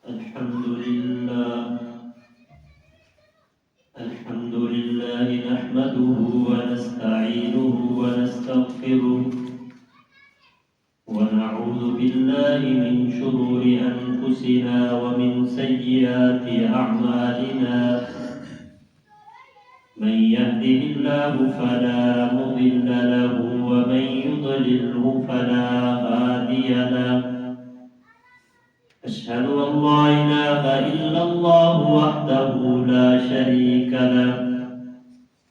الحمد لله نحمده ونستعينه ونستغفره ونعوذ بالله من شرور أنفسنا ومن سيئات أعمالنا من يهده الله فلا مضل له ومن يضلله فلا هادي له أشهد أن لا إله إلا الله وحده لا شريك له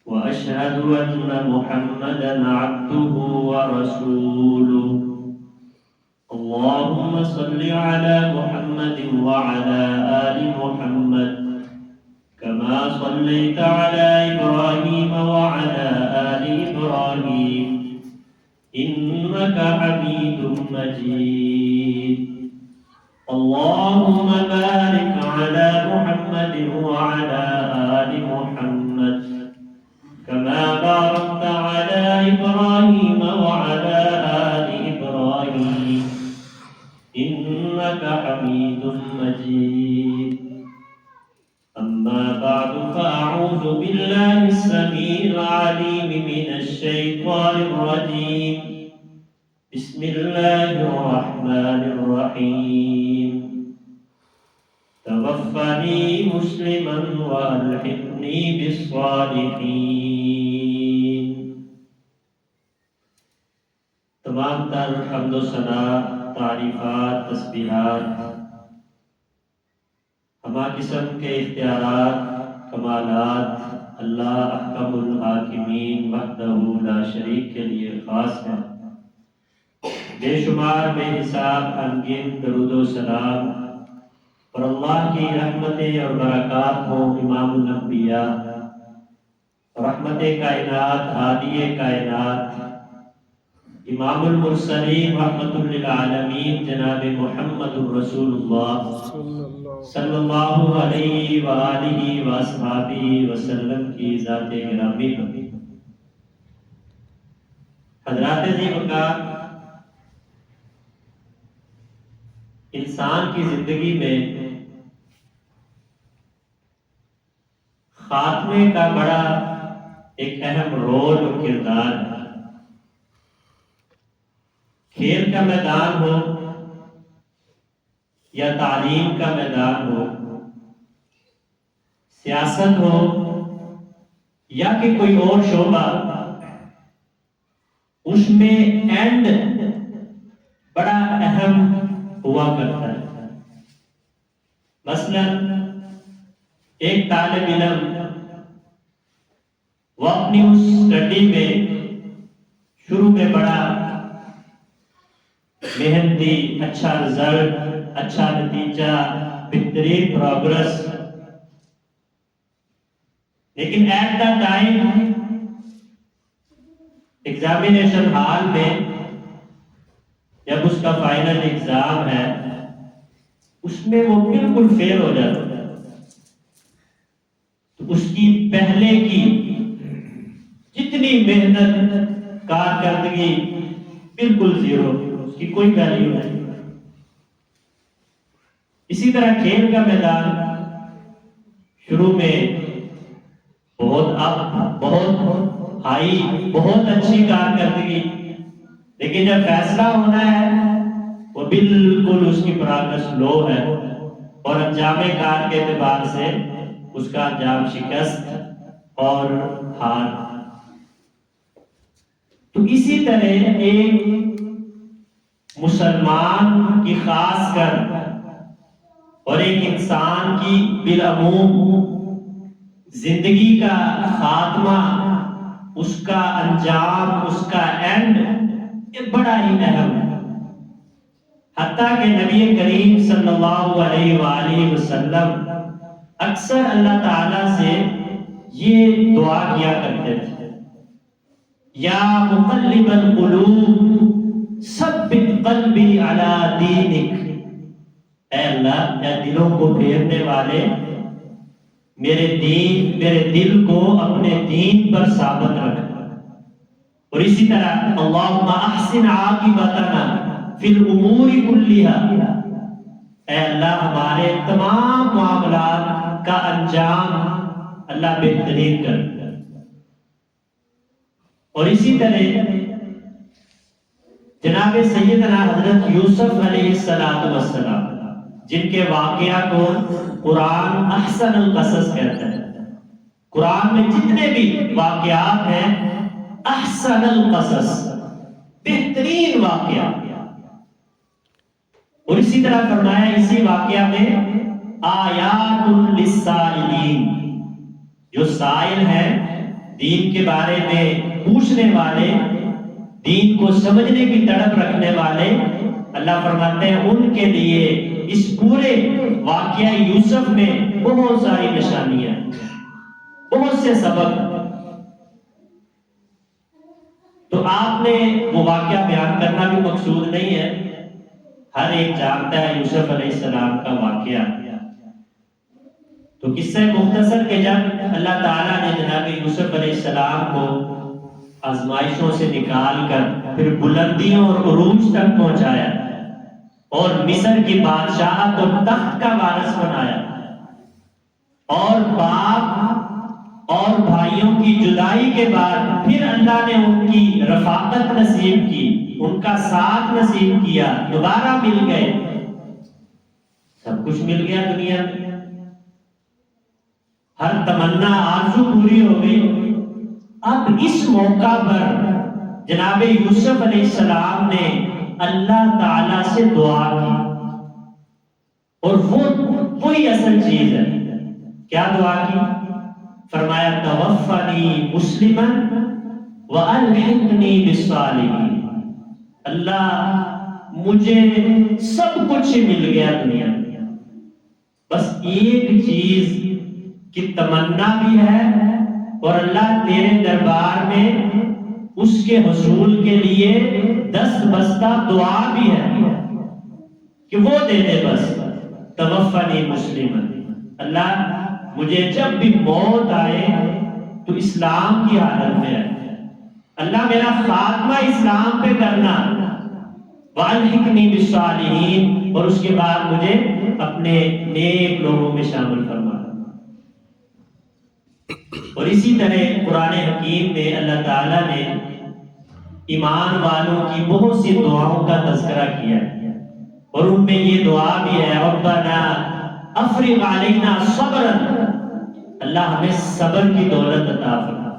وأشهد أن محمدا عبده ورسوله اللهم صل على محمد وعلى آل محمد كما صليت على إبراهيم وعلى آل إبراهيم إنك حميد مجيد اللهم بارك على محمد وعلى آل محمد كما باركت على إبراهيم وعلى آل إبراهيم إنك حميد مجيد أما بعد فأعوذ بالله السميع العليم من الشيطان الرجيم بسم الله الرحمن الرحيم توفني مسلما وألحقني بالصالحين تمام تر حمد و ثنا تعریفات تسبیحات ہما قسم کے اختیارات کمالات اللہ احکم الحاکمین وحدہ لا شریک کے لیے خاص ہے بے شمار بے حساب انگن درود و سلام اور اللہ کی رحمتیں اور برکات ہوں امام الانبیاء رحمت کائنات ہادی کائنات امام المرسلین رحمت للعالمین جناب محمد الرسول اللہ صلی اللہ علیہ وآلہ وآصحابہ وسلم کی ذات گرامی پر حضرات عزیز وقار انسان کی زندگی میں خاتمے کا بڑا ایک اہم رول اور کردار ہے کھیل کا میدان ہو یا تعلیم کا میدان ہو سیاست ہو یا کہ کوئی اور شعبہ اس میں اینڈ بڑا اہم ہوا کرتا ہے مثلا ایک طالب علم وہ اپنی اس اسٹڈی میں شروع میں بڑا محنتی اچھا رزلٹ اچھا نتیجہ بہترین پروگرس لیکن at the time examination hall میں جب اس کا فائنل ایگزام ہے اس میں وہ بالکل فیل ہو جاتا ہے تو اس کی پہلے کی جتنی محنت کارکردگی بالکل زیرو اس کی کوئی ویلیو نہیں اسی طرح کھیل کا میدان شروع میں بہت ہائی بہت اچھی کارکردگی لیکن جب فیصلہ ہونا ہے وہ بالکل اس کی پروگرس لو ہے اور انجام کار کے اعتبار سے اس کا انجام شکست اور ہار تو اسی طرح ایک مسلمان کی خاص کر اور ایک انسان کی بالعموم زندگی کا خاتمہ اس کا انجام اس کا اینڈ یہ بڑا ہی اہم ہے حتیٰ کہ نبی کریم صلی اللہ علیہ وآلہ وسلم اکثر اللہ تعالیٰ سے یہ دعا کیا کرتے تھے یا مقلب القلوب ثبت قلبی علی دینک اے اللہ اے دلوں کو پھیرنے والے میرے دل کو اپنے دین پر ثابت رکھ اور اسی طرح اللہم احسن عاقبتنا فی الامور کلیہا اے اللہ ہمارے تمام معاملات کا انجام اللہ بہترین کر. اور اسی طرح جناب سیدنا حضرت یوسف علیہ السلام جن کے واقعہ کو قرآن احسن القصص کہتا ہے. قرآن میں جتنے بھی واقعات ہیں احسن القصص بہترین واقعہ. اور اسی طرح فرمایا اسی واقعہ میں آیات للسائلین، جو سائل ہیں دین کے بارے میں پوچھنے والے، دین کو سمجھنے کی تڑپ رکھنے والے، اللہ فرماتے ہیں ان کے لیے اس پورے واقعہ یوسف میں بہت ساری نشانیاں، بہت سے سبق. تو آپ نے وہ واقعہ بیان کرنا بھی مقصود نہیں ہے، ہر ایک جانتا ہے یوسف علیہ السلام کا واقعہ. تو قصہ مختصر کہ جب اللہ تعالیٰ نے جناب یوسف علیہ السلام کو آزمائشوں سے نکال کر پھر بلندیوں اور عروج تک پہنچایا اور مصر کی بادشاہت اور تخت کا وارث بنایا، اور باپ اور بھائیوں کی جدائی کے بعد پھر اللہ نے ان کی رفاقت نصیب کی، ان کا ساتھ نصیب کیا، دوبارہ مل گئے، سب کچھ مل گیا دنیا میں، ہر تمنا آرزو پوری ہو گئی. اب اس موقع پر جناب یوسف علیہ السلام نے اللہ تعالی سے دعا کی، اور وہی اصل چیز ہے. کیا دعا کی؟ فرمایا توفنی مسلما والحقنی بالصالحین. اللہ مجھے سب کچھ مل گیا دنیا میں، بس ایک چیز کی تمنا بھی ہے، اور اللہ تیرے دربار میں اس کے حصول کے لیے دست بستہ دعا بھی ہے کہ وہ دے دے. بس توفنی مسلما، اللہ مجھے جب بھی موت آئے تو اسلام کی حالت میں آئے، اللہ میرا خاتمہ اسلام پہ کرنا، والحقنی بالصالحین، اور اس کے بعد مجھے اپنے نیک لوگوں میں شامل فرمانا. اور اسی طرح قرآن حکیم میں اللہ تعالیٰ نے ایمان والوں کی بہت سی دعاؤں کا تذکرہ کیا ہے، اور ان میں یہ دعا بھی ہے ربنا افرغ علینا صبرا، اللہ ہمیں صبر کی دولت عطا فرما،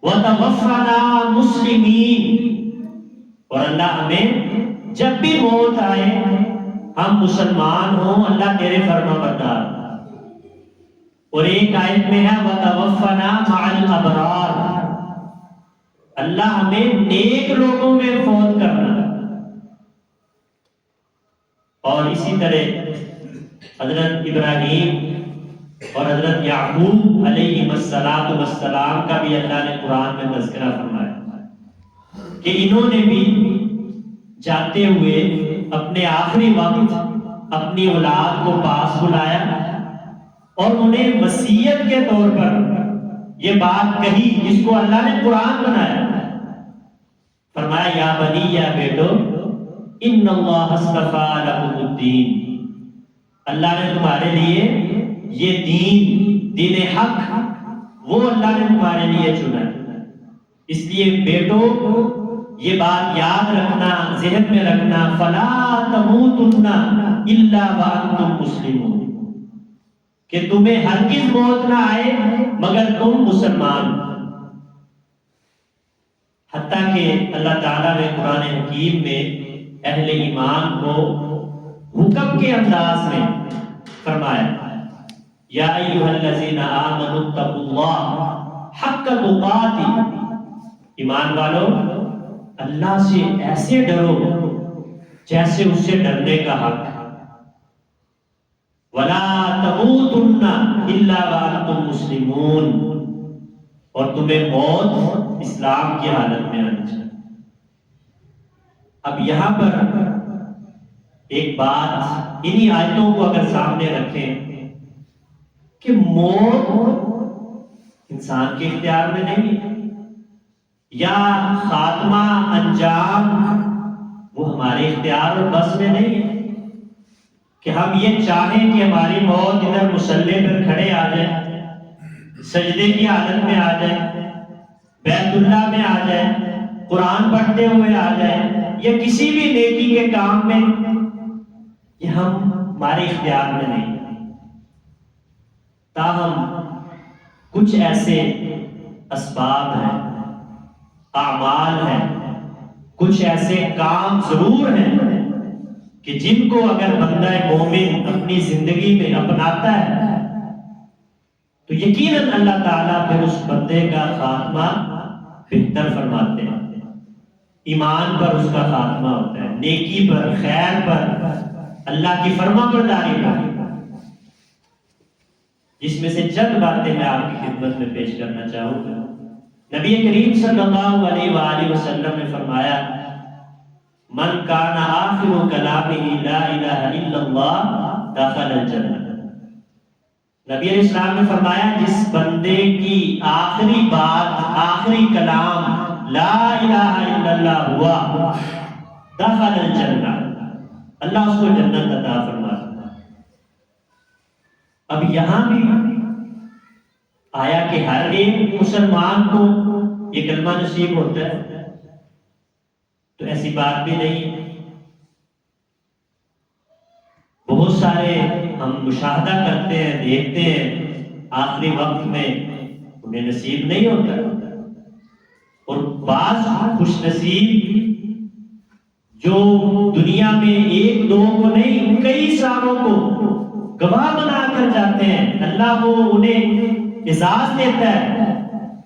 وتوفنا مسلمین، اور اللہ ہمیں جب بھی موت آئے ہم مسلمان ہوں، اللہ تیرے فرما بردار. اور ایک آیت میں ہے وتوفنا مع الابرار، اللہ ہمیں نیک لوگوں میں فوت کرنا. اور اسی طرح حضرت ابراہیم اور حضرت یعقوب علیہ السلام کا بھی اللہ نے قرآن میں تذکرہ فرمایا کہ انہوں نے بھی جاتے ہوئے اپنے آخری وقت اپنی اولاد کو پاس بلایا اور انہیں وصیت کے طور پر یہ بات کہی جس کو اللہ نے قرآن بنایا. فرمایا یا بنی، یا بیٹو، ان اللہ اصطفیٰ لکم الدین، اللہ نے تمہارے لیے یہ دین حق وہ اللہ نے تمہارے لیے چنا ہے. اس لیے بیٹو یہ بات یاد رکھنا، ذہن میں رکھنا، فلا تموتن الا وانتم مسلمون، کہ تمہیں ہرگز موت نہ آئے مگر تم مسلمان. حتیٰ کہ اللہ تعالیٰ نے قرآن حکیم میں اہل ایمان کو حکم کے انداز میں فرمایا یا ایھا الذین آمنوا اتقوا اللہ حق تقاتہ، ایمان والو اللہ سے ایسے ڈرو جیسے اس سے ڈرنے کا حق، ولا تموتن الا وانتم مسلمون، اور تمہیں موت اسلام کی حالت میں آنی چاہیے. اب یہاں پر ایک بات انہی آیتوں کو اگر سامنے رکھیں کہ موت انسان کے اختیار میں نہیں ہے، یا خاتمہ انجام وہ ہمارے اختیار اور بس میں نہیں ہے، کہ ہم یہ چاہیں کہ ہماری موت ادھر مصلی پر کھڑے آ جائے، سجدے کی حالت میں آ جائے، بیت اللہ میں آ جائے، قرآن پڑھتے ہوئے آ جائے، یا کسی بھی نیکی کے کام میں، یہ ہمارے اختیار میں نہیں۔ تاہم کچھ ایسے اسباب ہیں، اعمال ہیں، کچھ ایسے کام ضرور ہیں کہ جن کو اگر بندہ مومن اپنی زندگی میں اپناتا ہے تو یقیناً اللہ تعالیٰ پھر اس بندے کا خاتمہ بہتر فرماتے ہیں، ایمان پر اس کا خاتمہ ہوتا ہے، نیکی پر، خیر پر، اللہ کی فرما برداری پر۔ جس میں سے چند باتیں میں آپ کی خدمت میں پیش کرنا چاہوں گا۔ نبی کریم صلی اللہ علیہ وآلہ وسلم نے فرمایا، من کان آخر کلامہ لا الہ الا اللہ دخل الجنہ۔ نبی علیہ السلام نے فرمایا، جس بندے کی آخری بات، آخری کلام لا الہ الا اللہ ہوا، دخل الجنہ، اللہ اس کو جنت عطا فرماتا۔ اب یہاں بھی آیا کہ ہر ایک مسلمان کو یہ کلمہ نصیب ہوتا ہے، تو ایسی بات بھی نہیں ہے۔ بہت سارے ہم مشاہدہ کرتے ہیں، دیکھتے ہیں، آخری وقت میں انہیں نصیب نہیں ہوتا، اور بعض خوش نصیب جو دنیا میں ایک دو کو نہیں کئی سالوں کو گواہ بنا کر جاتے ہیں، اللہ وہ انہیں اعزاز دیتا ہے،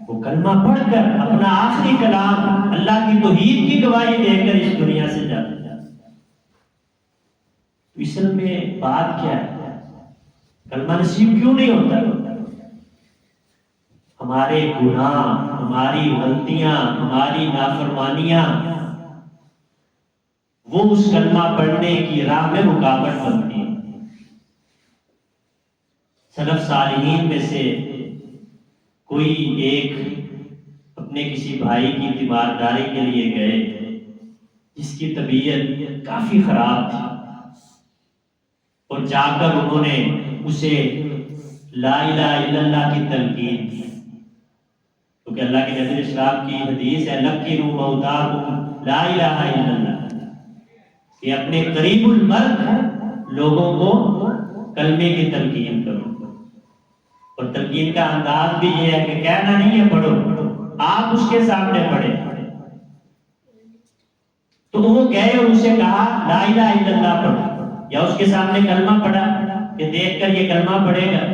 وہ کلمہ پڑھ کر اپنا آخری کلام اللہ کی توحید کی گواہی دے کر اس دنیا سے جاتے ہیں۔ تو اصل میں بات کیا ہے؟ کلمہ نصیب کیوں نہیں ہوتا؟ ہمارے گناہ، ہماری غلطیاں، ہماری نافرمانیاں، وہ اس کلمہ پڑھنے کی راہ میں رکاوٹ بنتی ہیں۔ سلف صالحین میں سے کوئی ایک اپنے کسی بھائی کی تیمارداری کے لیے گئے جس کی طبیعت کافی خراب تھی، اور جا کر انہوں نے اسے لا الہ الا اللہ کی تلقین کی، کیونکہ اللہ کے نبی اسلام کی حدیث ہے، لقنوا موتاکم لا الہ الا اللہ، کہ اپنے قریب المرگ لوگوں کو کلمے کی تلقین کرو۔ اور تلقین کا انداز بھی یہ ہے کہ کہنا نہیں ہے پڑھو، آپ اس کے سامنے پڑھیں۔ تو وہ گئے اور اسے کہا لا الہ الا اللہ پڑھو، یا اس کے سامنے کلمہ پڑھا کہ دیکھ کر یہ کلمہ پڑھے گا،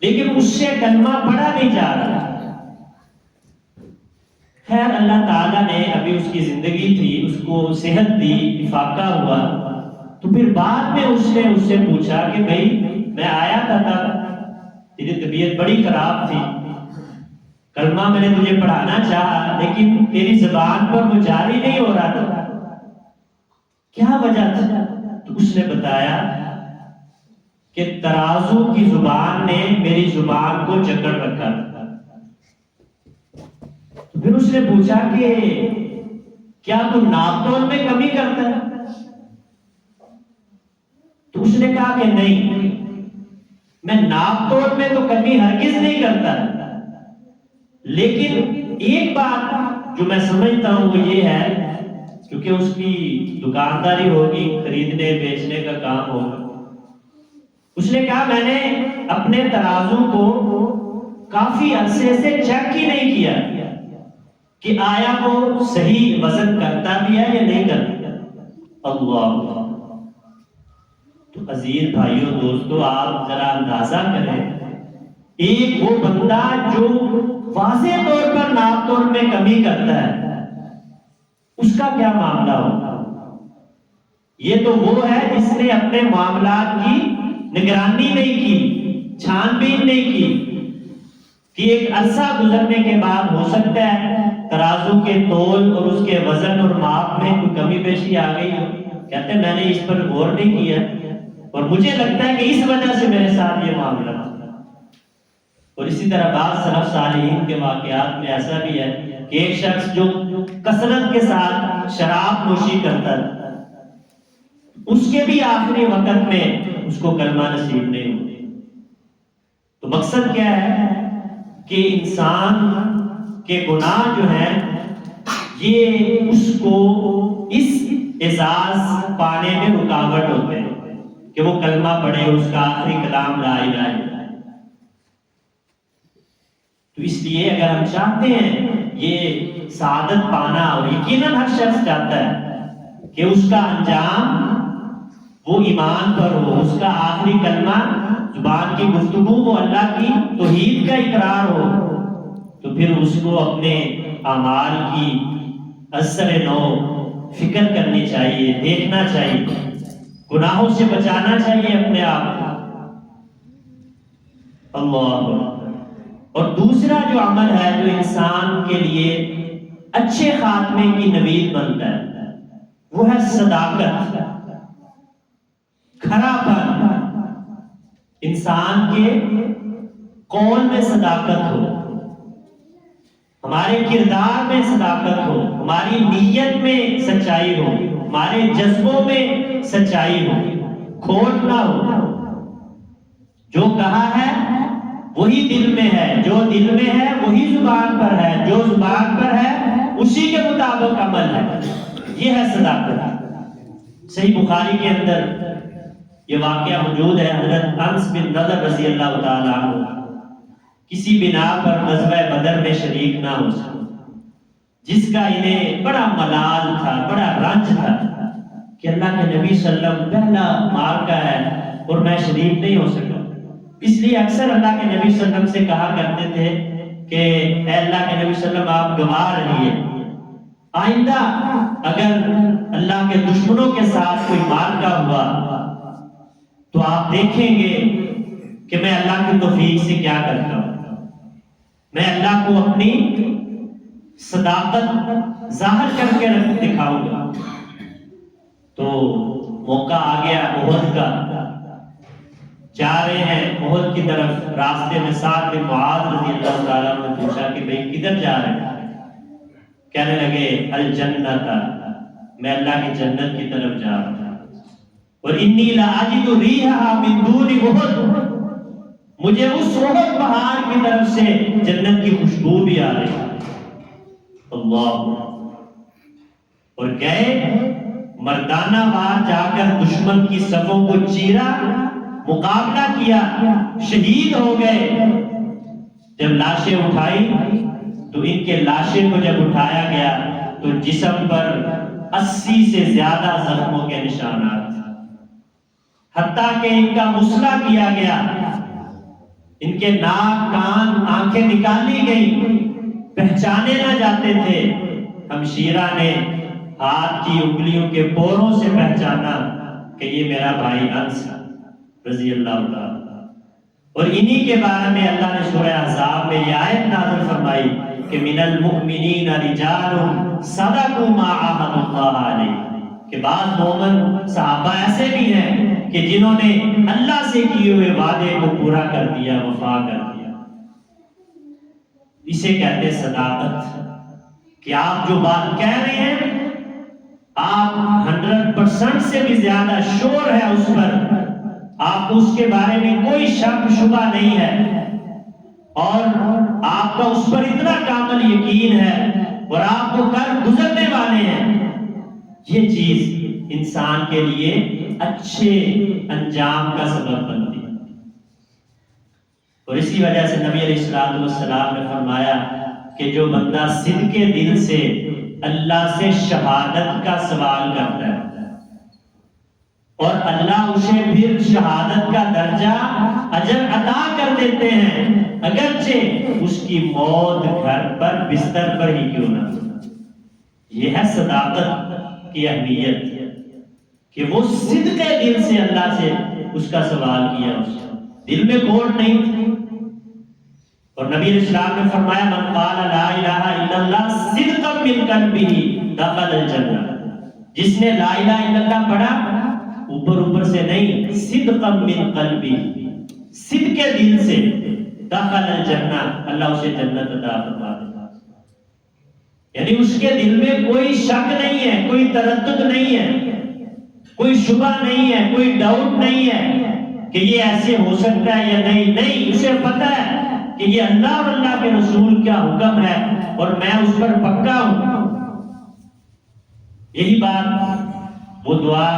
لیکن اس سے کلمہ پڑھا نہیں جا رہا۔ خیر اللہ تعالیٰ نے ابھی اس کی زندگی تھی، اس کو صحت دی، افاقہ ہوا، تو پھر بعد میں اس نے اس سے پوچھا کہ بھائی میں آیا تھا تب، تیری طبیعت بڑی خراب تھی، کلمہ میں نے تجھے پڑھانا چاہا لیکن تیری زبان پر وہ جاری نہیں ہو رہا تھا، کیا وجہ تھی؟ تو اس نے بتایا کہ ترازو کی زبان نے میری زبان کو جکڑ رکھا تھا۔ تو پھر اس نے پوچھا کہ کیا تو ناپ تول میں کمی کرتا ہے؟ تو اس نے کہا کہ نہیں، میں ناپ تول میں تو کمی ہرگز نہیں کرتا، لیکن ایک بات جو میں سمجھتا ہوں وہ یہ ہے، کیونکہ اس کی دکانداری ہوگی، خریدنے بیچنے کا کام ہوگا، اس نے کہا میں نے اپنے ترازو کو کافی عرصے سے چیک ہی نہیں کیا کہ آیا وہ صحیح وزن کرتا بھی ہے یا نہیں کرتا۔ اللہ! تو عزیز بھائیوں دوستو، آپ ذرا اندازہ کریں، ایک وہ بندہ جو واضح طور پر ناپ تول میں کمی کرتا ہے، اس کا کیا معاملہ ہوگا؟ یہ تو وہ ہے جس نے اپنے معاملات کی نگرانی نہیں کی، چھان بین نہیں کی، کہ ایک عرصہ گزرنے کے بعد ہو سکتا ہے ترازو کے تول اور اس کے وزن اور ماپ میں کوئی کمی بیشی آ گئی ہو، کہتے ہیں میں نے اس پر غور نہیں کیا اور مجھے لگتا ہے کہ اس وجہ سے میرے ساتھ یہ معاملہ تھا۔ اور اسی طرح بعض سلف صالحین کے واقعات میں ایسا بھی ہے کہ ایک شخص جو کثرت کے ساتھ شراب نوشی کرتا ہے، اس کے بھی آخری وقت میں اس کو کلمہ نصیب نہیں ہوتے۔ تو مقصد کیا ہے کہ انسان کے گناہ جو ہیں یہ اس کو اس اعزاز پانے میں رکاوٹ ہوتے ہیں کہ وہ کلمہ پڑھے، اس کا آخری کلام لا الہ الا اللہ۔ تو اس لیے اگر ہم چاہتے ہیں یہ سعادت پانا، اور یقیناً ہر شخص چاہتا ہے کہ اس کا انجام وہ ایمان پر ہو، اس کا آخری کلمہ، زبان کی گفتگو وہ اللہ کی توحید کا اقرار ہو، تو پھر اس کو اپنے اعمال کی اثر نو فکر کرنی چاہیے، دیکھنا چاہیے، گناہوں سے بچانا چاہیے اپنے آپ کو۔ اللہ۔ اور دوسرا جو عمل ہے جو انسان کے لیے اچھے خاتمے کی نوید بنتا ہے وہ ہے صداقت، کھرا پن۔ انسان کے قول میں صداقت ہو، ہمارے کردار میں صداقت ہو، ہماری نیت میں سچائی ہو، ہمارے جذبوں میں سچائی ہو، کھوٹ نہ ہو۔ جو کہا ہے وہی دل میں ہے، جو دل میں ہے وہی زبان پر ہے، جو زبان پر ہے اسی کے مطابق عمل ہے۔ یہ ہے صداقت۔ صحیح بخاری کے اندر یہ واقعہ موجود ہے، حضرت انس بن نضر رضی اللہ تعالیٰ عنہ کسی بنا پر غزوہ بدر میں شریک نہ ہو سکے، جس کا انہیں بڑا ملال تھا، بڑا رنج تھا کہ اللہ کے نبی صلی اللہ علیہ وسلم پہلا معرکہ ہے اور میں شریک نہیں ہو سکا۔ اس لیے اکثر اللہ کے نبی صلی اللہ علیہ وسلم سے کہا کرتے تھے کہ اے اللہ کے نبی صلی اللہ علیہ وسلم آپ گواہ رہیے، آئندہ اگر اللہ کے دشمنوں کے ساتھ کوئی معرکہ ہوا تو آپ دیکھیں گے کہ میں اللہ کی توفیق سے کیا کرتا ہوں، میں اللہ کو اپنی صداقت ظاہر کر کے دکھاؤں گا۔ تو موقع آ گیا احد کا، جا رہے ہیں احد کی طرف، راستے میں سعد بن معاذ رضی اللہ تعالیٰ نے پوچھا کہ بھئی کدھر جا رہے ہیں؟ کہنے لگے الجنت، میں اللہ کی جنت کی طرف جا رہا ہوں، اور انی لاجد ریحھا من دون احد، مجھے اس احد پہاڑ کی طرف سے جنت کی خوشبو بھی آ رہی ہے۔ اللہ۔ اور گئے، مردانہ وار جا کر دشمن کی صفوں کو چیرا، مقابلہ کیا، شہید ہو گئے۔ جب لاشیں اٹھائی تو ان کے لاشیں کو جب اٹھایا گیا تو جسم پر 80 سے زیادہ زخموں کے نشانات، حتیٰ کہ ان کا مسئلہ کیا گیا، ان کے ناک، کان، آنکھیں نکالی گئی، پہچانے نہ جاتے تھے۔ ہمشیرہ نے ہاتھ کی انگلیوں کے پوروں سے پہچانا کہ یہ میرا بھائی انس رضی اللہ تعالیٰ۔ اور انہی کے بارے میں اللہ نے سورہ احزاب میں یہ آیت نازل فرمائی کہ من المؤمنین رجال صدقوا ما عاهدوا اللہ علیہ، کہ بعض مومن صحابہ ایسے بھی ہیں کہ جنہوں نے اللہ سے کیے ہوئے وعدے کو پورا کر دیا، وفا کر دیا۔ اسے کہتے ہیں صداقت، کہ آپ جو بات کہہ رہے ہیں آپ 100% سے بھی زیادہ شور ہے اس پر، آپ کو اس کے بارے میں کوئی شک شبہ نہیں ہے، اور آپ کا اس پر اتنا کامل یقین ہے اور آپ کو کر گزرنے والے ہیں۔ یہ چیز انسان کے لیے اچھے انجام کا سبب بنتی ہے۔ اور اسی وجہ سے نبی علیہ السلام نے فرمایا کہ جو بندہ صدق دل سے اللہ سے شہادت کا سوال کرتا ہے اور اللہ اسے پھر شہادت کا درجہ اجر عطا کر دیتے ہیں، اگرچہ اس کی موت گھر پر بستر پر ہی کیوں نہ۔ یہ ہے صداقت کی اہمیت، کہ وہ صدق دل سے اللہ سے اس کا سوال کیا، اس دل میں کھوٹ نہیں تھی۔ اور نبی علیہ السلام نے فرمایا من قال لا الہ الا اللہ صدقا من قلبہ دخل الجنہ، جس نے لا الہ الا اللہ پڑھا اوپر سے نہیں، صدقا من قلبہ، صدق دل سے، دخل الجنہ، اللہ اسے جنت عطا فرما دیتا۔ یعنی اس کے دل میں کوئی شک نہیں ہے، کوئی تردد نہیں ہے کوئی شبہ نہیں ہے، کوئی ڈاؤٹ نہیں ہے کہ یہ ایسے ہو سکتا ہے یا نہیں. نہیں، اسے پتہ ہے کہ یہ اللہ اور اللہ کے رسول کا حکم ہے اور میں اس پر پکا ہوں. یہی بات وہ دعا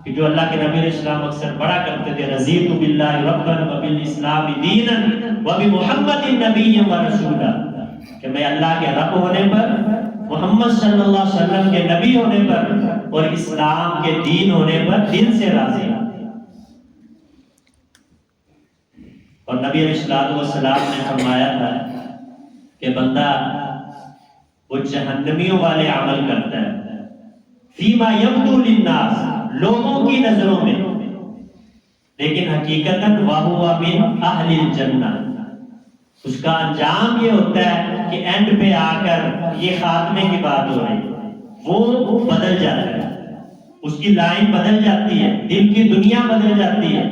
کہ جو اللہ کے نبی علیہ السلام اکثر پڑھا کرتے تھے، رضیت باللہ ربا وبالاسلام دینا وبمحمد نبی و رسولا، کہ میں اللہ کے رب ہونے پر، محمد صلی اللہ علیہ وسلم کے نبی ہونے پر اور اسلام کے دین ہونے پر دل سے راضی ہوں. اور نبی علیہ السلام نے فرمایا تھا کہ بندہ وہ جہنمیوں والے عمل کرتا ہے فیما یبدو للناس، لوگوں کی نظروں میں، لیکن حقیقتاً وَهُوَ مِنْ أَهْلِ الْجَنَّةِ، اس کا انجام یہ ہوتا ہے کہ اینڈ پہ آ کر یہ خاتمے کی بات ہو رہی ہے، وہ بدل جاتا ہے، اس کی لائن بدل جاتی ہے، دل کی دنیا بدل جاتی ہے،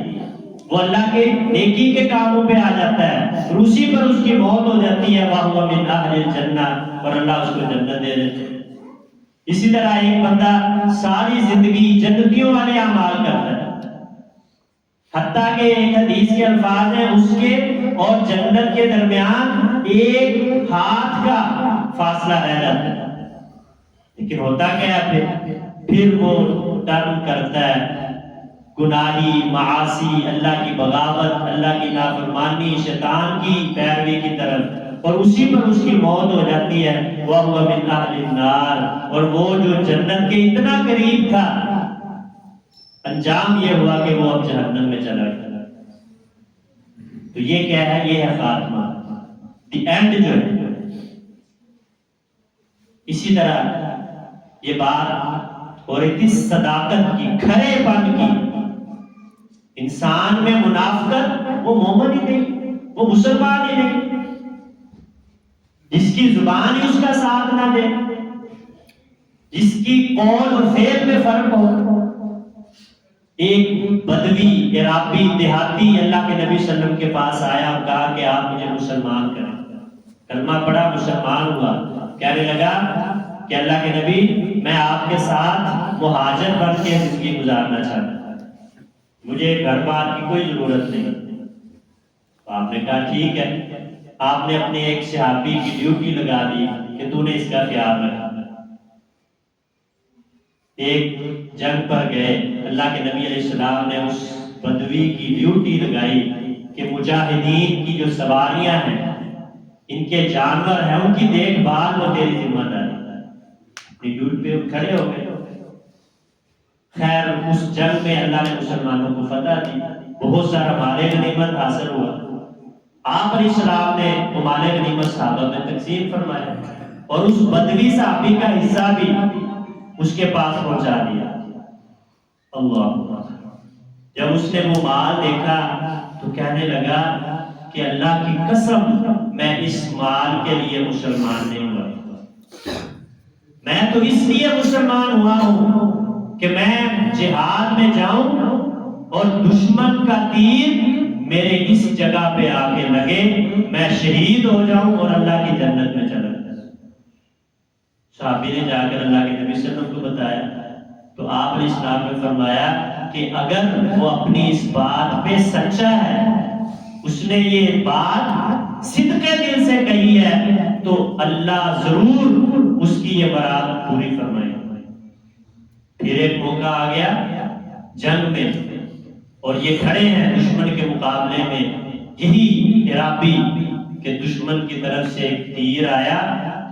وہ اللہ کے نیکی کے کاموں پہ آ جاتا ہے، اور اسی پر اس کی موت ہو جاتی ہے. وَهُوَ مِنْ أَهْلِ الْجَنَّةِ، اور اللہ اس کو جنت دے دیتے ہیں. اسی طرح ایک بندہ ساری زندگی جنتیوں والے اعمال کرتا ہے، حتیٰ کہ ایک حدیث کے الفاظ ہیں اس کے اور جنت کے درمیان ایک ہاتھ کا فاصلہ رہ جاتا ہے. لیکن ہوتا کیا ہے پھر وہ ٹرن کرتا ہے گناہی، معاصی، اللہ کی بغاوت، اللہ کی نافرمانی، شیطان کی پیروی کی طرف، اور اسی پر اس کی موت ہو جاتی ہے. وَهُوَ مِنْ أَهْلِ النَّارِ، اور وہ جو جنت کے اتنا قریب تھا، انجام یہ ہوا کہ وہ اب جہنم میں چلا گیا. تو یہ کیا ہے؟ یہ ہے خاتمہ، دی اینڈ جو ہے. اسی طرح یہ بات اور اس صداقت کی، کھرے پن کی. انسان میں منافقت، وہ مومن ہی نہیں، وہ مسلمان ہی نہیں. جس کی زبان ہی اس کا ساتھ نہ دے، جس کی قول اور فعل میں فرق ہو. ایک بدوی، عرابی، دیہاتی اللہ کے نبی صلی اللہ علیہ وسلم کے پاس آیا اور کہا کہ آپ مجھے مسلمان کریں. کلمہ پڑھا، مسلمان ہوا. کہنے لگا کہ اللہ کے نبی، میں آپ کے ساتھ مہاجر بن کے زندگی گزارنا چاہتا ہوں، مجھے گھر بار کی کوئی ضرورت نہیں. آپ نے کہا ٹھیک ہے. آپ نے اپنے ایک صحابی کی ڈیوٹی لگا دی کہ تو نے اس کا خیال رکھا. ایک جنگ پر گئے، اللہ کے نبی علیہ السلام نے اس بدوی کی ڈیوٹی لگائی کہ مجاہدین کی جو سواریاں ہیں، ان کے جانور ہیں، ان کی دیکھ بھال وہ تیری ذمہ داری. اپنی ڈیوٹی پہ کھڑے ہو گئے. خیر اس جنگ میں اللہ نے مسلمانوں کو فتح دی، بہت سارا مال غنیمت حاصل ہوا. آپ علیہ السلام نے وہ مال غنیمت صحابہ میں تقسیم فرمایا اور اس بدوی صحابی کا حصہ بھی اس کے پاس پہنچا دیا. اللہ، جب اس نے وہ مال دیکھا تو کہنے لگا کہ اللہ کی قسم، میں اس مال کے لیے مسلمان نہیں ہوا. میں تو اس لیے مسلمان ہوا ہوں کہ میں جہاد میں جاؤں اور دشمن کا تیر میرے اس جگہ پہ آ کے لگے، میں شہید ہو جاؤں اور اللہ کی جنت میں چلا جاؤں. صحابی نے جا کر اللہ کے نبی صلی اللہ علیہ وسلم کو بتایا تو آپ علیہ السلام نے فرمایا کہ اگر وہ اپنی اس بات پہ سچا ہے، اس نے یہ بات صدقے دل سے کہی ہے، تو اللہ ضرور اس کی یہ مراد پوری فرمائے. پھر ایک موقع آ گیا جنگ میں، اور یہ کھڑے ہیں دشمن کے مقابلے میں. یہی عرابی کہ دشمن کی طرف سے ایک تیر آیا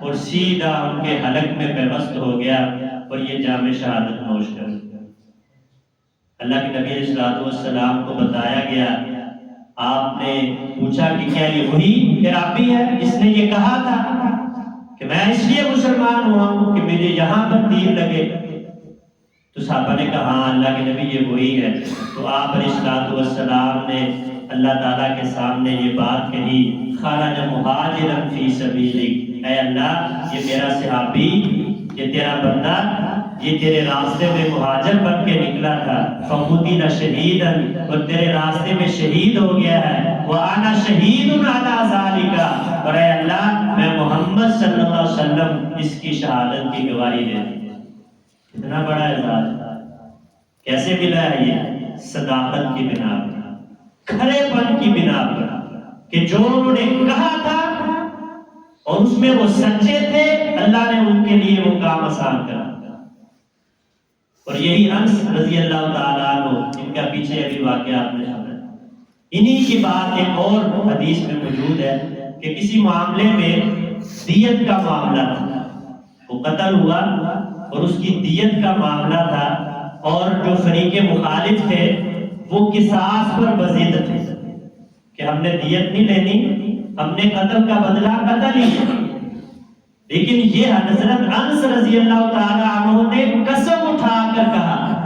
اور سیدھا ان کے حلق میں پیوست ہو گیا اور یہ جام شہادت نوش کر گیا. اللہ کے نبی علیہ السلام کو بتایا گیا. آپ نے پوچھا کہ کیا یہ وہی عرابی ہے جس نے یہ کہا تھا کہ میں اس لیے مسلمان ہوا ہوں کہ مجھے یہاں پر تیر لگے؟ تو صحابہ نے کہا ہاں اللہ کے نبی یہ وہی ہے. تو آپ علیہ السلام نے اللہ تعالیٰ کے سامنے یہ بات کہی، خرج مہاجرا فی سبیلک، اے اللہ یہ میرا صحابی، یہ تیرا بندہ، یہ تیرے راستے میں مہاجر بن کے نکلا تھا، فقتل شہیدا، اور تیرے راستے میں شہید ہو گیا ہے. وانا شہید علی ذالک، اور اے اللہ میں محمد صلی اللہ علیہ وسلم اس کی شہادت کی گواہی دیتا ہوں. اتنا بڑا اعزاز. کیسے ملا ہے یہ؟ صداقت کی بنا پر، کھرے پن کی بنا پر، کہ جو انہوں نے کہا تھا اور اس میں وہ سچے تھے، اللہ نے ان کے لیے وہ کام آسان کرا۔ اور یہی انس رضی اللہ تعالیٰ عنہ، ان کا پیچھے ابھی واقعہ آپ نے سنا، انہی کی بات ایک اور حدیث میں موجود ہے کہ کسی معاملے میں دیت کا معاملہ تھا، وہ قتل ہوا اور اس کی دیت کا معاملہ تھا، اور جو فریق مخالف تھے وہ قصاص پر بزید تھے کہ ہم نے دیت نہیں لینی، ہم نے قتل کا بدلہ قتل ہی۔ لیکن یہ حضرت انس رضی اللہ تعالیٰ عنہ نے قسم اٹھا کر کہا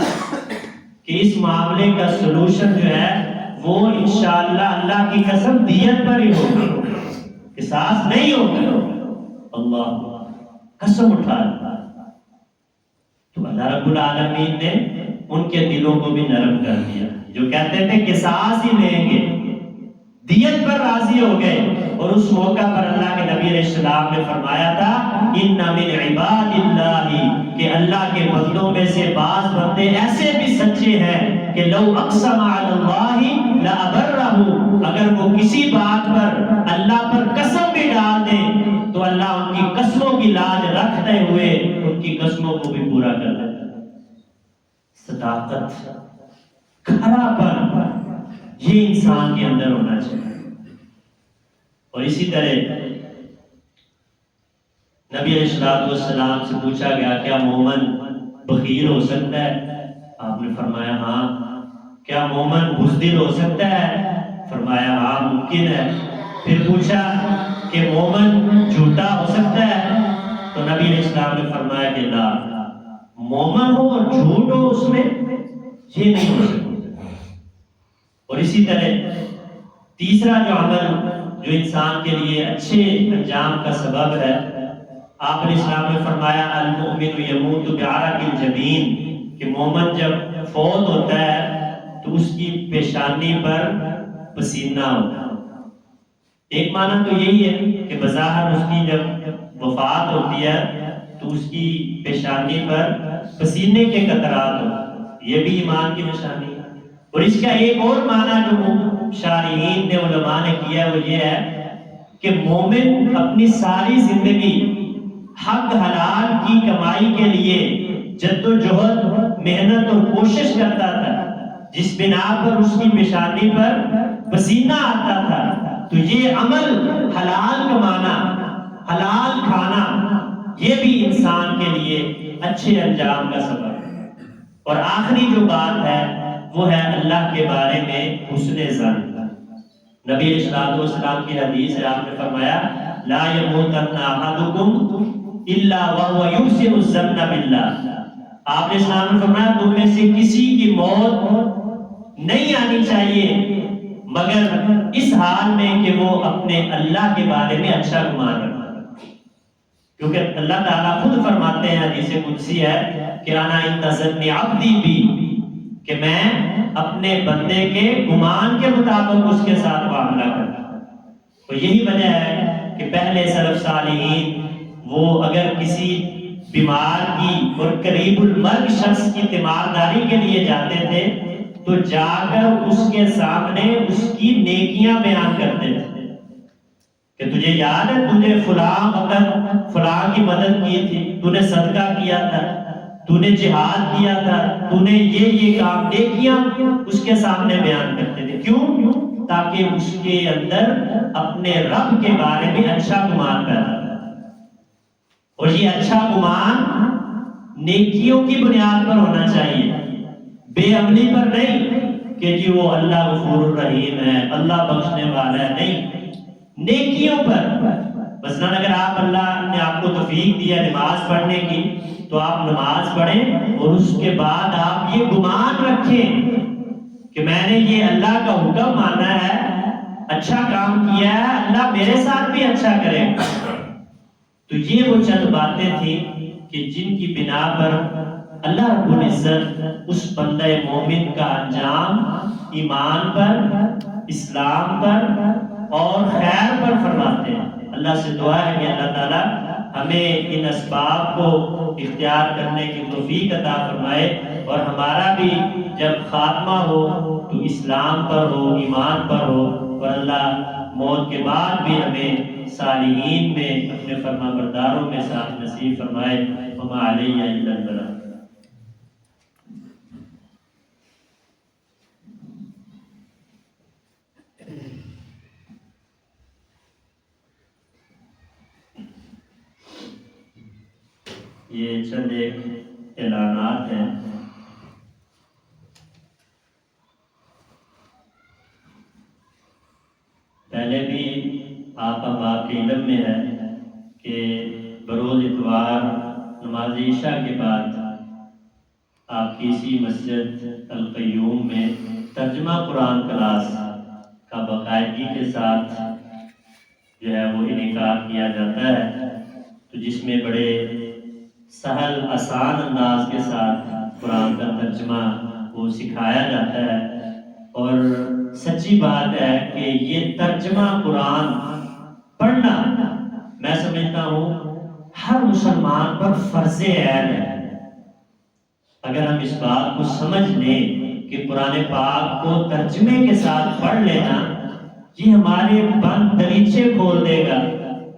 کہ اس معاملے کا سلوشن جو ہے وہ انشاءاللہ اللہ کی قسم دیت پر ہی ہوگی، قصاص نہیں ہوگا۔ اللہ، قسم اٹھا۔ تو اللہ رب العالمین نے ان کے دلوں کو بھی نرم کر دیا، جو کہتے تھے قصاص ہی لیں گے، دیت پر راضی ہو گئے۔ اور اس موقع پر اللہ کے نبی علیہ السلام نے فرمایا تھا ان من عباد اللہ، کہ اللہ کے بندوں میں سے بعض بندے ایسے بھی سچے ہیں کہ لو اقسم علی اللہ لابرہ، اگر وہ کسی بات پر اللہ پر قسم بھی ڈال دیں تو اللہ ان کی قسموں کی لاج رکھتے ہوئے ان کی قسموں کو بھی پورا کر دیتا۔ صداقت، کھرا پن، یہ انسان کے اندر ہونا چاہیے۔ اور اسی طرح نبی علیہ السلام سے پوچھا گیا کیا مومن بخیل ہو سکتا ہے؟ آپ نے فرمایا ہاں۔ کیا مومن بزدل ہو سکتا ہے؟ فرمایا ہاں ممکن ہے۔ پھر پوچھا کہ مومن جھوٹا ہو سکتا ہے؟ تو نبی علیہ السلام نے فرمایا کہ لا، مومن ہو اور جھوٹ ہو اس میں یہ نہیں ہو سکتا۔ اور اسی طرح تیسرا جو عمل جو انسان کے لیے اچھے انجام کا سبب ہے، آپ علیہ السلام نے فرمایا المؤمن یموت بعرق الجبین، کہ مومن جب فوت ہوتا ہے تو اس کی پیشانی پر پسینہ ہوتا ہے۔ ایک معنی تو یہی ہے کہ بظاہر اس کی جب وفات ہوتی ہے تو اس کی پیشانی پر پسینے کے قطرات ہوتے ہیں، یہ بھی ایمان کی نشانی ہے۔ اور اس کا ایک اور معنی جو شارحین نے، علماء نے کیا وہ یہ ہے کہ مومن اپنی ساری زندگی حق حلال کی کمائی کے لیے جد و جہد، محنت اور کوشش کرتا تھا، جس بنا پر اس کی پیشانی پر پسینہ آتا تھا۔ تو یہ عمل حلال کمانا، حلال کھانا، یہ بھی انسان کے لیے اچھے انجام کا سبب ہے۔ اور آخری جو بات ہے وہ ہے اللہ کے بارے میں حسن ظن۔ نبی علیہ السلام کی حدیث ہے، آپ نے فرمایا لا یموتن احدکم الا وهو یحسن الظن باللہ۔ آپ نے السلام نے فرمایا تم میں سے کسی کی موت نہیں آنی چاہیے مگر اس حال میں کہ وہ اپنے اللہ کے بارے میں اچھا گمان رکھے، کیونکہ اللہ تعالیٰ خود فرماتے ہیں، حدیث قدسی ہے کہ انا عند ظن عبدی بی، کہ میں اپنے بندے کے گمان کے مطابق اس کے ساتھ معاملہ کرتا ہوں۔ تو یہی وجہ ہے کہ پہلے سلف صالحین وہ اگر کسی بیمار کی اور قریب المرگ شخص کی تیمارداری کے لیے جاتے تھے تو جا کر اس کے سامنے اس کی نیکیاں بیان کرتے تھے کہ تجھے یاد ہے تجھے فلاں وقت فلاں کی مدد کی تھی، تو نے صدقہ کیا تھا، تو نے جہاد کیا تھا، تو نے یہ کام، نیکیاں اس کے سامنے بیان کرتے تھے۔ کیوں؟ تاکہ اس کے اندر اپنے رب کے بارے میں اچھا گمان پیدا ہو۔ اور یہ اچھا گمان نیکیوں کی بنیاد پر ہونا چاہیے، بے عملی پر نہیں کہ جی وہ اللہ غفور الرحیم ہے، اللہ بخشنے والا ہے، نہیں، نیکیوں پر۔ مثلاً اگر اللہ نے آپ کو توفیق دیا نماز پڑھنے کی تو آپ نماز پڑھیں اور اس کے بعد آپ یہ گمان رکھیں کہ میں نے یہ اللہ کا حکم مانا ہے، اچھا کام کیا ہے، اللہ میرے ساتھ بھی اچھا کرے۔ تو یہ وہ چند باتیں تھیں کہ جن کی بنا پر اللہ رب العزت اس بندہ مومن کا انجام ایمان پر، اسلام پر اور خیر پر فرماتے ہیں۔ اللہ سے دعا ہے کہ اللہ تعالیٰ ہمیں ان اسباب کو اختیار کرنے کی توفیق عطا فرمائے، اور ہمارا بھی جب خاتمہ ہو تو اسلام پر ہو، ایمان پر ہو، اور اللہ موت کے بعد بھی ہمیں صالحین میں، اپنے فرما برداروں میں ساتھ نصیب فرمائے۔ وما علیہ الا البلاغ۔ یہ چند ایک اعلانات ہیں۔ پہلے بھی آپ کے علم میں ہے کہ بروز اتوار نماز عشاء کے بعد آپ کی اسی مسجد القیوم میں ترجمہ قرآن کلاس کا باقاعدگی کے ساتھ جو ہے وہ انعقاد کیا جاتا ہے، تو جس میں بڑے سہل آسان انداز کے ساتھ قرآن کا ترجمہ وہ سکھایا جاتا ہے۔ اور سچی بات ہے کہ یہ ترجمہ قرآن پڑھنا میں سمجھتا ہوں ہر مسلمان پر فرض عین ہے۔ اگر ہم اس بات کو سمجھ لیں کہ قرآن پاک کو ترجمے کے ساتھ پڑھ لینا یہ ہمارے بند دریچے کھول دے گا،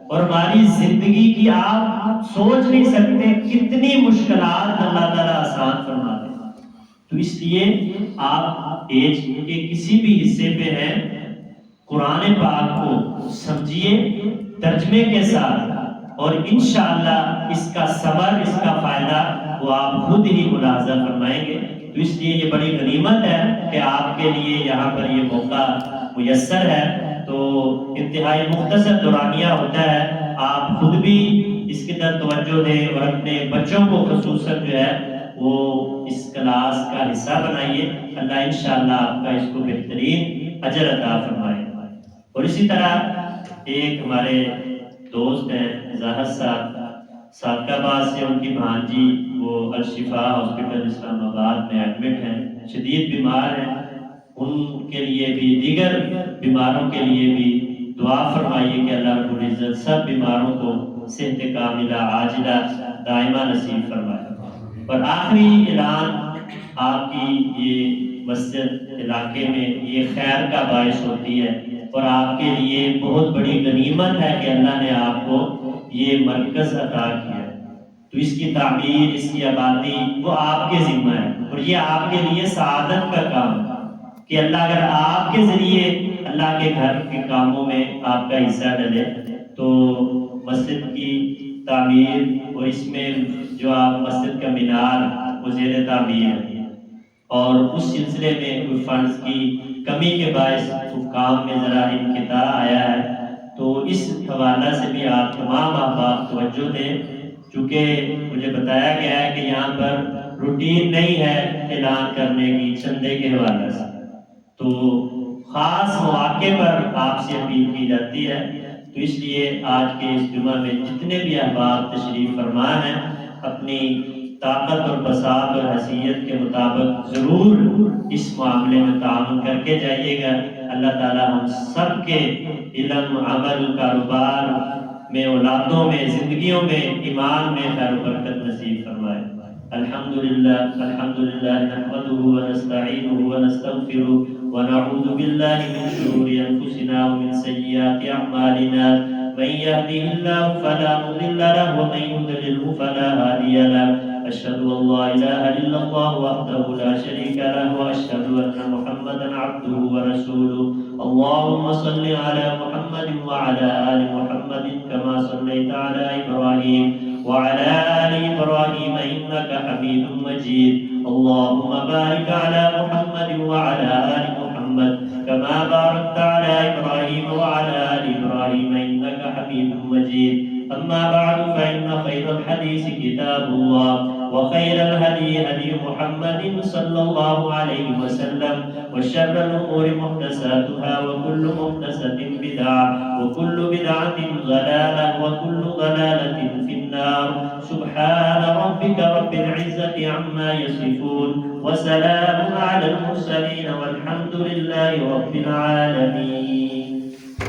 اور ہماری زندگی کی آپ سوچ نہیں سکتے کتنی مشکلات اللہ تعالیٰ آسان فرما دے۔ تو اس لیے آپ ایج کے کسی بھی حصے پہ ہیں، قرآن پاک کو سمجھیے ترجمے کے ساتھ، اور انشاءاللہ اس کا ثمر، اس کا فائدہ وہ آپ خود ہی ملاحظہ فرمائیں گے۔ تو اس لیے یہ بڑی غنیمت ہے کہ آپ کے لیے یہاں پر یہ موقع میسر ہے۔ تو انتہائی مختصر دورانیہ ہوتا ہے، آپ خود بھی اس کی طرف توجہ دیں اور اپنے بچوں کو خصوصاً جو ہے وہ اس کلاس کا حصہ بنائیے۔ اللہ انشاءاللہ آپ کا اس کو بہترین اجر عطا فرمائے۔ اور اسی طرح ایک ہمارے دوست ہیں زاہد صاحب، صادق آباد سے، ان کی بھانجی وہ الشفا ہاسپٹل اسلام آباد میں ایڈمٹ ہیں، شدید بیمار ہیں، ان کے لیے بھی، دیگر بیماروں کے لیے بھی دعا فرمائیے کہ اللہ رب العزت سب بیماروں کو صحت کاملہ عاجلہ دائمہ نصیب فرمائے۔ اور آخری اعلان، آپ کی یہ مسجد علاقے میں یہ خیر کا باعث ہوتی ہے، اور آپ کے لیے بہت بڑی غنیمت ہے کہ اللہ نے آپ کو یہ مرکز عطا کیا ہے۔ تو اس کی تعمیر، اس کی آبادی وہ آپ کے ذمہ ہے، اور یہ آپ کے لیے سعادت کا کام ہے کہ اللہ اگر آپ کے ذریعے اللہ کے گھر کے کاموں میں آپ کا حصہ ڈلے تو مسجد کی تعمیر، اور اس میں جو آپ مسجد کا مینار وہ زیر تعمیر ہے، اور اس سلسلے میں کوئی فنڈز کی کمی کے باعث کام میں ذرا انقطاع آیا ہے، تو اس حوالہ سے بھی آپ تمام احباب توجہ دیں، چونکہ مجھے بتایا گیا ہے کہ یہاں پر روٹین نہیں ہے اعلان کرنے کی چندے کے حوالے سے، تو خاص مواقع پر آپ سے اپیل کی جاتی ہے۔ تو اس لیے آج کے اس جمعہ میں جتنے بھی احباب تشریف فرما ہیں، اپنی طاقت اور بساط اور حیثیت کے مطابق ضرور اس معاملے میں تعاون کر کے جائیے گا۔ اللہ تعالی ہم سب کے علم، عمل، کاروبار میں، اولادوں میں، زندگیوں میں، ایمان میں خیر و برکت نصیب فرمائے۔ الحمدللہ نحمده ونستعینه ونستغفره ونعوذ باللہ من شرور انفسنا ومن سیئات اعمالنا، من يهده الله فلا مضل له ومن يضلل فلا هادي له، أشهد أن لا إله إلا الله وحده لا شريك له، وأشهد أن محمدا عبده ورسوله۔ اللهم صل على محمد وعلى آل محمد كما صليت على إبراهيم وعلى آل إبراهيم إنك حميد مجيد۔ اللهم بارك على محمد وعلى آل محمد كما باركت على إبراهيم وعلى آل إبراهيم إنك حميد مجيد۔ أما بعد فإن خير الحديث كتاب الله، وخير الهدي هدي محمد صلى الله عليه وسلم، وشر الأمور محدثاتها، وكل محدثة بدعة، وكل بدعة ضلالة، وكل ضلالة في النار۔ سبحان ربك رب العزة عما يصفون، وسلام على المرسلين، والحمد لله رب العالمين۔